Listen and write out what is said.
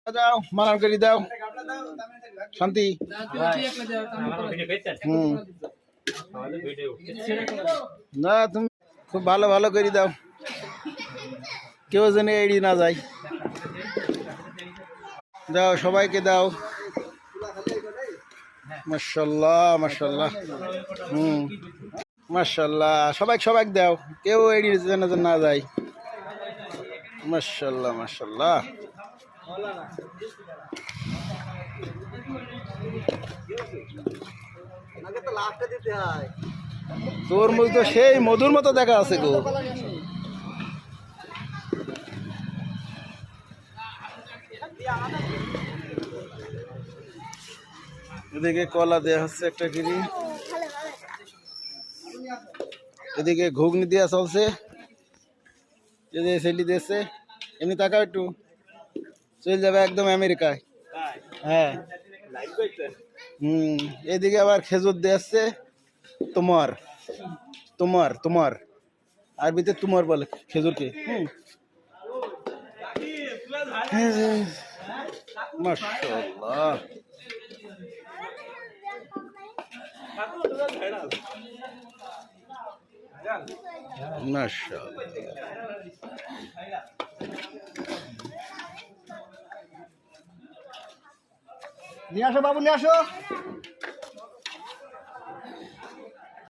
দাও মারান করে দাও শান্তি না তুমি খুব ভালো ভালো করে দাও কেউ যেন এড়িয়ে না যায় দাও সবাইকে দাও মাশাআল্লাহ মাশাআল্লাহ মাশাআল্লাহ সবাই দাও কেউ এড়িয়ে যেন না যায় মাশাআল্লাহ মাশাআল্লাহ তোর মুখ তো সেই মধুর মতো দেখা আছে গো এদিকে কলা দেয়া হচ্ছে একটা কিরি এদিকে ঘুগনি দেওয়া চলছে সেলি দিয়েছে এমনি টাকা একটু চলে যাবে একদম আমেরিকায় হ্যাঁ এদিকে আবার খেজুর দিয়েছে তোমার তোমার তোমার আরবিতে তোমার বলে খেজুরকে মাশাআল্লাহ মাশাআল্লাহ নিয়ে আসো বাবু নিয়ে আসো